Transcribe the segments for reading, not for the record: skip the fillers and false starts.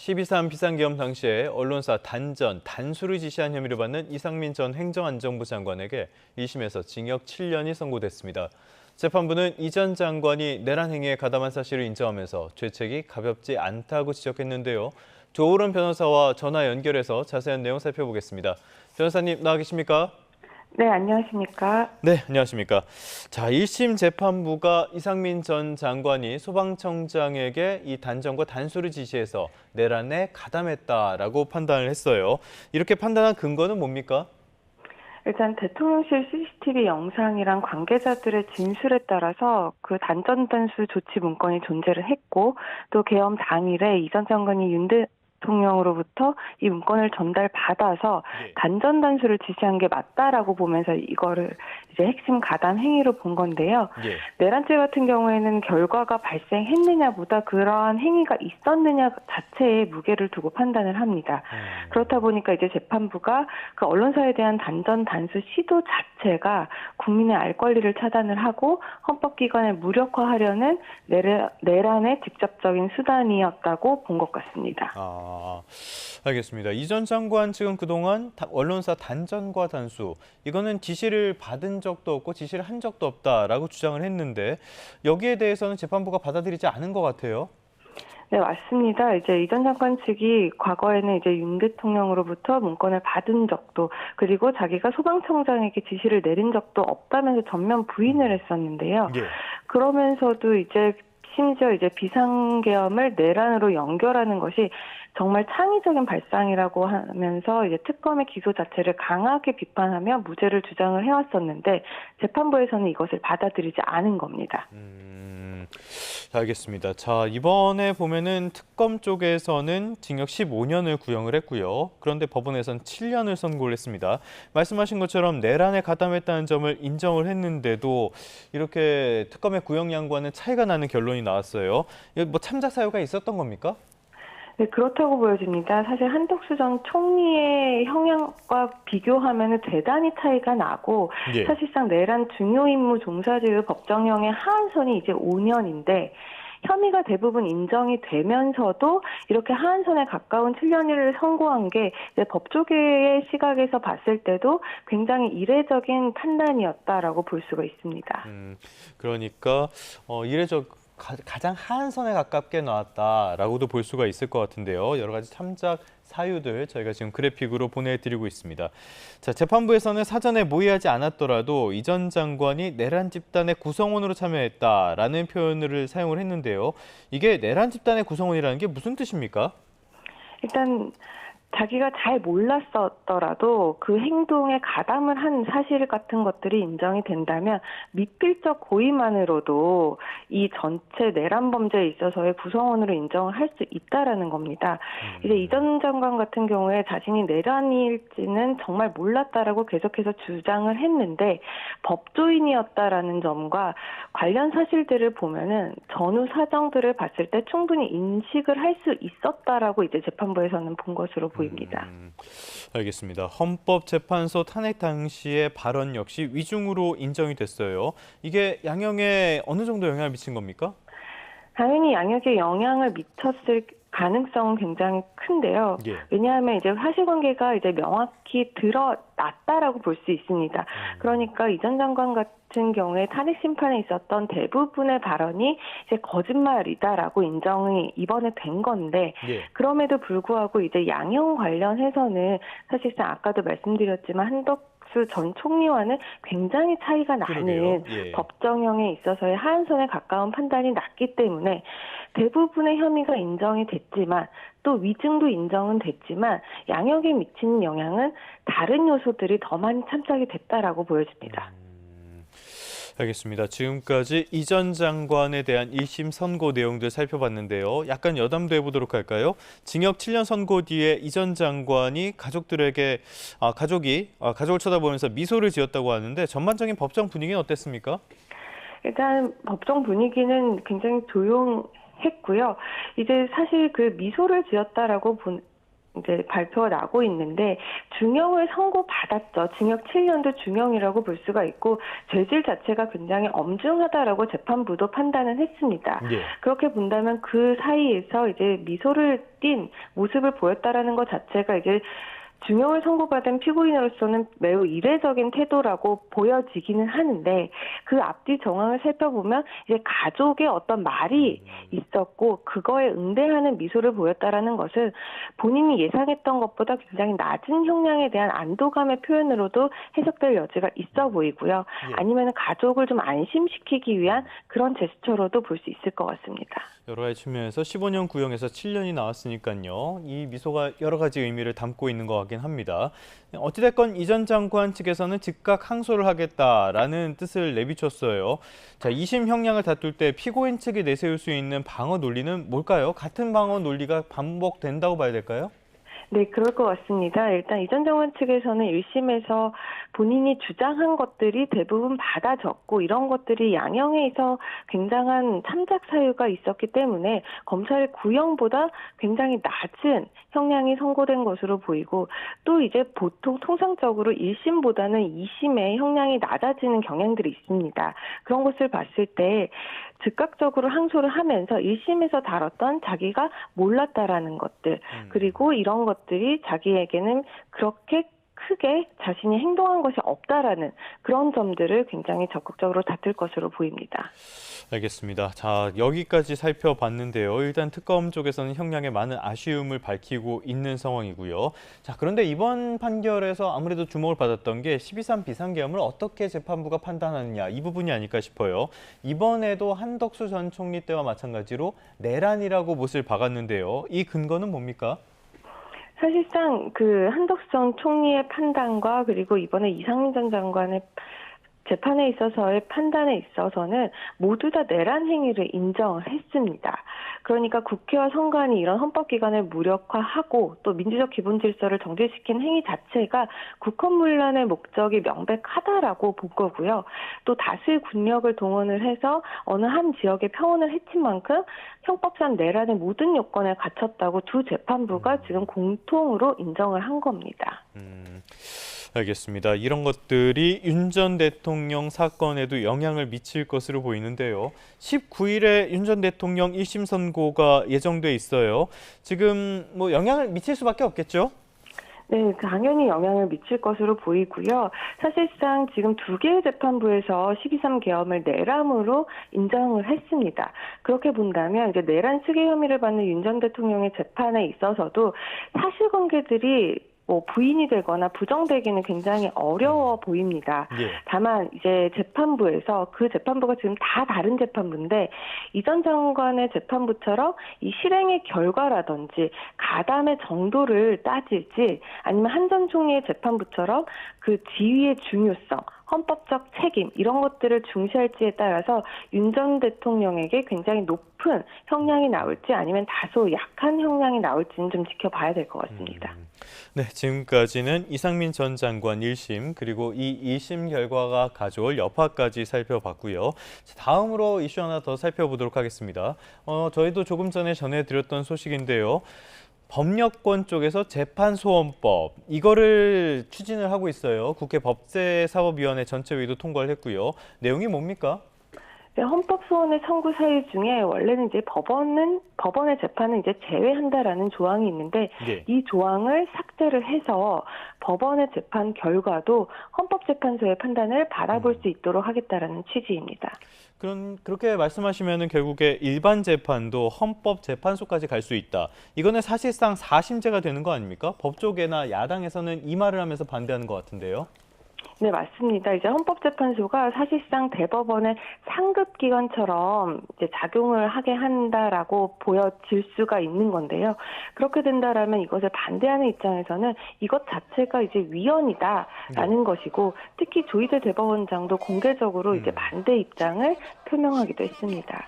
12.3 비상계엄 당시에 언론사 단전, 단수를 지시한 혐의를 받는 이상민 전 행정안전부 장관에게 1심에서 징역 7년이 선고됐습니다. 재판부는 이 전 장관이 내란 행위에 가담한 사실을 인정하면서 죄책이 가볍지 않다고 지적했는데요. 조오론 변호사와 전화 연결해서 자세한 내용 살펴보겠습니다. 변호사님 나와 계십니까? 네, 안녕하십니까? 네, 안녕하십니까. 자, 1심 재판부가 이상민 전 장관이 소방청장에게 이 단전과 단수를 지시해서 내란에 가담했다라고 판단을 했어요. 이렇게 판단한 근거는 뭡니까? 일단 대통령실 CCTV 영상이랑 관계자들의 진술에 따라서 그 단전 단수 조치 문건이 존재를 했고, 또 계엄 당일에 이 전 장관이 윤 대통령으로부터 이 문건을 전달받아서 단전 단수를 지시한 게 맞다라고 보면서 이거를 이제 핵심 가담 행위로 본 건데요. 내란죄 같은 경우에는 결과가 발생했느냐보다 그러한 행위가 있었느냐 자체에 무게를 두고 판단을 합니다. 그렇다 보니까 이제 재판부가 그 언론사에 대한 단전 단수 시도 자체가 국민의 알 권리를 차단을 하고 헌법기관을 무력화하려는 내란의 직접적인 수단이었다고 본 것 같습니다. 알겠습니다. 이 전 장관 측은 그동안 언론사 단전과 단수, 이거는 지시를 받은 적도 없고 지시를 한 적도 없다라고 주장을 했는데 여기에 대해서는 재판부가 받아들이지 않은 것 같아요. 네, 맞습니다. 이제 이 전 장관 측이 과거에는 이제 윤 대통령으로부터 문건을 받은 적도, 그리고 자기가 소방청장에게 지시를 내린 적도 없다면서 전면 부인을 했었는데요. 그러면서도 이제 심지어 이제 비상계엄을 내란으로 연결하는 것이 정말 창의적인 발상이라고 하면서 이제 특검의 기소 자체를 강하게 비판하며 무죄를 주장을 해왔었는데 재판부에서는 이것을 받아들이지 않은 겁니다. 알겠습니다. 자, 이번에 보면은 특검 쪽에서는 징역 15년을 구형을 했고요. 그런데 법원에서는 7년을 선고를 했습니다. 말씀하신 것처럼 내란에 가담했다는 점을 인정을 했는데도 이렇게 특검의 구형량과는 차이가 나는 결론이 나왔어요. 뭐 참작 사유가 있었던 겁니까? 네, 그렇다고 보여집니다. 사실 한덕수 전 총리의 형량과 비교하면 대단히 차이가 나고 사실상 내란 중요 임무 종사자의 법정형의 하한선이 이제 5년인데 혐의가 대부분 인정이 되면서도 이렇게 하한선에 가까운 7년을 선고한 게 이제 법조계의 시각에서 봤을 때도 굉장히 이례적인 판단이었다라고 볼 수가 있습니다. 그러니까 가장 하한선에 가깝게 나왔다라고도 볼 수가 있을 것 같은데요. 여러 가지 참작 사유들 저희가 지금 그래픽으로 보내드리고 있습니다. 자, 재판부에서는 사전에 모의하지 않았더라도 이 전 장관이 내란 집단의 구성원으로 참여했다라는 표현을 사용을 했는데요. 이게 내란 집단의 구성원이라는 게 무슨 뜻입니까? 일단 자기가 잘 몰랐었더라도 그 행동에 가담을 한 사실 같은 것들이 인정이 된다면 미필적 고의만으로도 이 전체 내란 범죄에 있어서의 구성원으로 인정을 할 수 있다라는 겁니다. 이제 이 전 장관 같은 경우에 자신이 내란일지는 정말 몰랐다라고 계속해서 주장을 했는데 법조인이었다라는 점과 관련 사실들을 보면은 전후 사정들을 봤을 때 충분히 인식을 할 수 있었다라고 이제 재판부에서는 본 것으로 보입니다. 알겠습니다. 헌법재판소 탄핵 당시의 발언 역시 위중으로 인정이 됐어요. 이게 양형에 어느 정도 영향을 미친 겁니까? 당연히 양형에 영향을 미쳤을 가능성은 굉장히 큰데요. 왜냐하면 이제 사실관계가 이제 명확히 드러났다라고 볼 수 있습니다. 그러니까 이 전 장관 같은 경우에 탄핵 심판에 있었던 대부분의 발언이 이제 거짓말이다라고 인정이 이번에 된 건데 그럼에도 불구하고 이제 양형 관련해서는 사실상 아까도 말씀드렸지만 한덕수 전 총리와는 굉장히 차이가 나는 법정형에 있어서의 하한선에 가까운 판단이 났기 때문에 대부분의 혐의가 인정이 됐지만 또 위증도 인정은 됐지만 양형에 미치는 영향은 다른 요소들이 더 많이 참작이 됐다라고 보여집니다. 알겠습니다. 지금까지 이 전 장관에 대한 1심 선고 내용들 살펴봤는데요. 약간 여담도 해보도록 할까요? 징역 7년 선고 뒤에 이 전 장관이 가족들에게 가족을 쳐다보면서 미소를 지었다고 하는데 전반적인 법정 분위기는 어땠습니까? 일단 법정 분위기는 굉장히 조용했고요. 이제 사실 그 미소를 지었다라고 이제 발표가 나고 있는데 중형을 선고받았죠. 징역 7년도 중형이라고 볼 수가 있고 죄질 자체가 굉장히 엄중하다라고 재판부도 판단을 했습니다. 예. 그렇게 본다면 그 사이에서 이제 미소를 띤 모습을 보였다라는 것 자체가 이제 중형을 선고받은 피고인으로서는 매우 이례적인 태도라고 보여지기는 하는데 그 앞뒤 정황을 살펴보면 이제 가족의 어떤 말이 있었고 그거에 응대하는 미소를 보였다라는 것은 본인이 예상했던 것보다 굉장히 낮은 형량에 대한 안도감의 표현으로도 해석될 여지가 있어 보이고요. 예. 아니면 가족을 좀 안심시키기 위한 그런 제스처로도 볼 수 있을 것 같습니다. 여러 가지 측면에서 15년 구형에서 7년이 나왔으니까요. 이 미소가 여러 가지 의미를 담고 있는 것 같긴 합니다. 어찌됐건 이 전 장관 측에서는 즉각 항소를 하겠다라는 뜻을 내비쳤어요. 자, 2심 형량을 다툴 때 피고인 측이 내세울 수 있는 방어 논리는 뭘까요? 같은 방어 논리가 반복된다고 봐야 될까요? 네, 그럴 것 같습니다. 일단 이 전 장관 측에서는 1심에서 본인이 주장한 것들이 대부분 받아졌고 이런 것들이 양형에서 굉장한 참작 사유가 있었기 때문에 검찰의 구형보다 굉장히 낮은 형량이 선고된 것으로 보이고 또 이제 보통 통상적으로 1심보다는 2심의 형량이 낮아지는 경향들이 있습니다. 그런 것을 봤을 때 즉각적으로 항소를 하면서 1심에서 다뤘던 자기가 몰랐다라는 것들 그리고 이런 것들이 자기에게는 그렇게 크게 자신이 행동한 것이 없다라는 그런 점들을 굉장히 적극적으로 다툴 것으로 보입니다. 알겠습니다. 자, 여기까지 살펴봤는데요. 일단 특검 쪽에서는 형량에 많은 아쉬움을 밝히고 있는 상황이고요. 자, 그런데 이번 판결에서 아무래도 주목을 받았던 게 12.3 비상계엄을 어떻게 재판부가 판단하느냐 이 부분이 아닐까 싶어요. 이번에도 한덕수 전 총리 때와 마찬가지로 내란이라고 못을 박았는데요. 이 근거는 뭡니까? 사실상 그 한덕수 전 총리의 판단과 그리고 이번에 이상민 전 장관의 재판에 있어서의 판단에 있어서는 모두 다 내란 행위를 인정을 했습니다. 그러니까 국회와 선관위 이런 헌법기관을 무력화하고 또 민주적 기본 질서를 정지시킨 행위 자체가 국헌문란의 목적이 명백하다라고 본 거고요. 또 다수의 군력을 동원을 해서 어느 한 지역의 평온을 해친 만큼 형법상 내란의 모든 요건을 갖췄다고 두 재판부가 지금 공통으로 인정을 한 겁니다. 알겠습니다. 이런 것들이 윤 전 대통령 사건에도 영향을 미칠 것으로 보이는데요. 19일에 윤 전 대통령 1심 선고가 예정돼 있어요. 지금 뭐 영향을 미칠 수밖에 없겠죠? 네, 당연히 영향을 미칠 것으로 보이고요. 사실상 지금 두 개의 재판부에서 12.3 계엄을 내란으로 인정을 했습니다. 그렇게 본다면 이제 내란 수계 혐의를 받는 윤 전 대통령의 재판에 있어서도 사실관계들이 부인이 되거나 부정되기는 굉장히 어려워 보입니다. 예. 다만 이제 재판부에서 그 재판부가 지금 다 다른 재판부인데 이 전 장관의 재판부처럼 이 실행의 결과라든지 가담의 정도를 따질지 아니면 한 전 총리의 재판부처럼 그 지위의 중요성, 헌법적 책임 이런 것들을 중시할지에 따라서 윤 전 대통령에게 굉장히 높은 형량이 나올지 아니면 다소 약한 형량이 나올지는 좀 지켜봐야 될 것 같습니다. 네, 지금까지는 이상민 전 장관 1심 그리고 이 2심 결과가 가져올 여파까지 살펴봤고요. 다음으로 이슈 하나 더 살펴보도록 하겠습니다. 저희도 조금 전에 전해드렸던 소식인데요. 법력권 쪽에서 재판소원법 이거를 추진을 하고 있어요. 국회 법제사법위원회 전체회의도 통과를 했고요. 내용이 뭡니까? 네, 헌법소원의 청구 사유 중에 원래는 이제 법원의 재판은 이제 제외한다라는 조항이 있는데 예. 이 조항을 삭제를 해서 법원의 재판 결과도 헌법재판소의 판단을 바라볼 수 있도록 하겠다라는 취지입니다. 그렇게 말씀하시면은 결국에 일반 재판도 헌법재판소까지 갈 수 있다. 이거는 사실상 4심제가 되는 거 아닙니까? 법조계나 야당에서는 이 말을 하면서 반대하는 것 같은데요. 네, 맞습니다. 이제 헌법재판소가 사실상 대법원의 상급 기관처럼 이제 작용을 하게 한다라고 보여질 수가 있는 건데요. 그렇게 된다라면 이것을 반대하는 입장에서는 이것 자체가 이제 위헌이다라는 것이고, 특히 조희대 대법원장도 공개적으로 이제 반대 입장을 표명하기도 했습니다.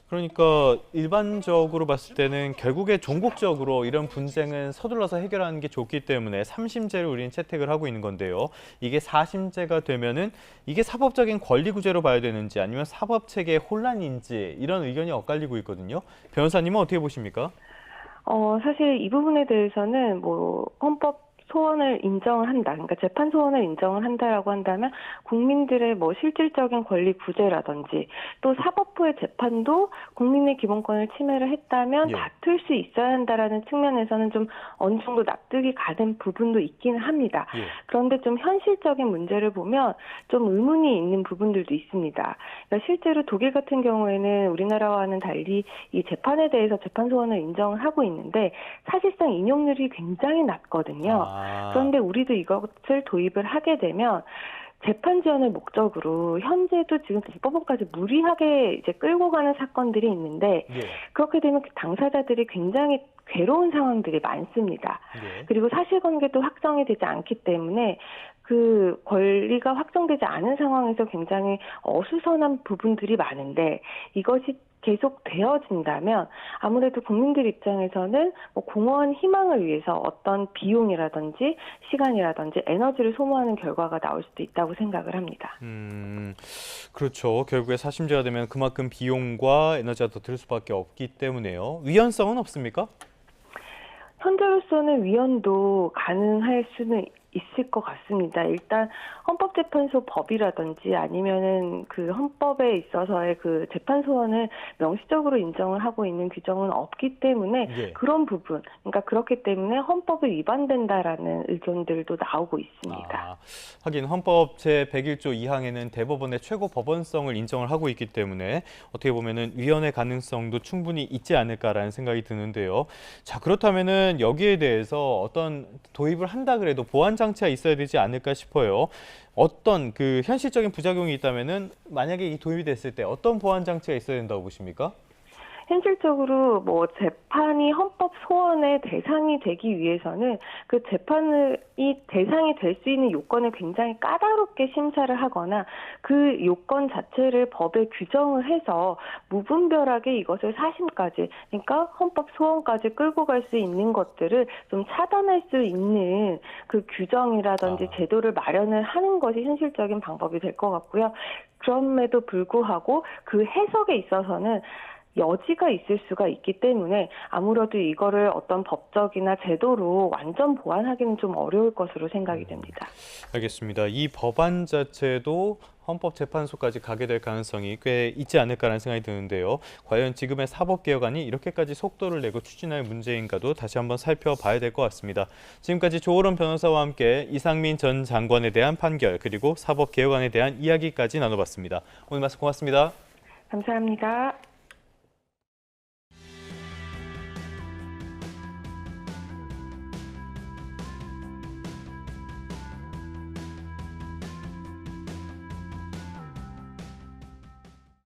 그러니까 일반적으로 봤을 때는 결국에 종국적으로 이런 분쟁은 서둘러서 해결하는 게 좋기 때문에 3심제를 우리는 채택을 하고 있는 건데요. 이게 4심제가 되면은 이게 사법적인 권리 구제로 봐야 되는지 아니면 사법 체계의 혼란인지 이런 의견이 엇갈리고 있거든요. 변호사님은 어떻게 보십니까? 사실 이 부분에 대해서는 헌법 소원을 인정을 한다. 그러니까 재판 소원을 인정을 한다라고 한다면 국민들의 실질적인 권리 구제라든지 또 사법부의 재판도 국민의 기본권을 침해를 했다면 예. 다툴 수 있어야 한다라는 측면에서는 좀 어느 정도 납득이 가는 부분도 있기는 합니다. 예. 그런데 좀 현실적인 문제를 보면 좀 의문이 있는 부분들도 있습니다. 그러니까 실제로 독일 같은 경우에는 우리나라와는 달리 이 재판에 대해서 재판 소원을 인정을 하고 있는데 사실상 인용률이 굉장히 낮거든요. 그런데 우리도 이것을 도입을 하게 되면 재판 지연을 목적으로 현재도 지금 대법원까지 무리하게 이제 끌고 가는 사건들이 있는데 예. 그렇게 되면 그 당사자들이 굉장히 괴로운 상황들이 많습니다. 예. 그리고 사실관계도 확정이 되지 않기 때문에 그 권리가 확정되지 않은 상황에서 굉장히 어수선한 부분들이 많은데 이것이 계속 되어진다면 아무래도 국민들 입장에서는 공허한 희망을 위해서 어떤 비용이라든지 시간이라든지 에너지를 소모하는 결과가 나올 수도 있다고 생각을 합니다. 그렇죠. 결국에 사심제가 되면 그만큼 비용과 에너지가 더 들 수밖에 없기 때문에요. 위헌성은 없습니까? 현재로서는 위헌도 가능할 수는 있을 것 같습니다. 일단 헌법재판소 법이라든지 아니면은 그 헌법에 있어서의 그 재판 소원을 명시적으로 인정을 하고 있는 규정은 없기 때문에 예. 그런 부분, 그러니까 그렇기 때문에 헌법에 위반된다라는 의견들도 나오고 있습니다. 하긴 헌법 제101조 2항에는 대법원의 최고 법원성을 인정을 하고 있기 때문에 어떻게 보면은 위헌의 가능성도 충분히 있지 않을까라는 생각이 드는데요. 자, 그렇다면은 여기에 대해서 어떤 도입을 한다 그래도 보완 장치가 있어야 되지 않을까 싶어요. 어떤 그 현실적인 부작용이 있다면은 만약에 이 도입이 됐을 때 어떤 보완 장치가 있어야 된다고 보십니까? 현실적으로 재판이 헌법 소원의 대상이 되기 위해서는 그 재판이 대상이 될 수 있는 요건을 굉장히 까다롭게 심사를 하거나 그 요건 자체를 법에 규정을 해서 무분별하게 이것을 사심까지, 그러니까 헌법 소원까지 끌고 갈 수 있는 것들을 좀 차단할 수 있는 그 규정이라든지 제도를 마련을 하는 것이 현실적인 방법이 될 것 같고요. 그럼에도 불구하고 그 해석에 있어서는 여지가 있을 수가 있기 때문에 아무래도 이거를 어떤 법적이나 제도로 완전 보완하기는 좀 어려울 것으로 생각이 됩니다. 알겠습니다. 이 법안 자체도 헌법재판소까지 가게 될 가능성이 꽤 있지 않을까라는 생각이 드는데요. 과연 지금의 사법개혁안이 이렇게까지 속도를 내고 추진할 문제인가도 다시 한번 살펴봐야 될 것 같습니다. 지금까지 조오론 변호사와 함께 이상민 전 장관에 대한 판결 그리고 사법개혁안에 대한 이야기까지 나눠봤습니다. 오늘 말씀 고맙습니다. 감사합니다.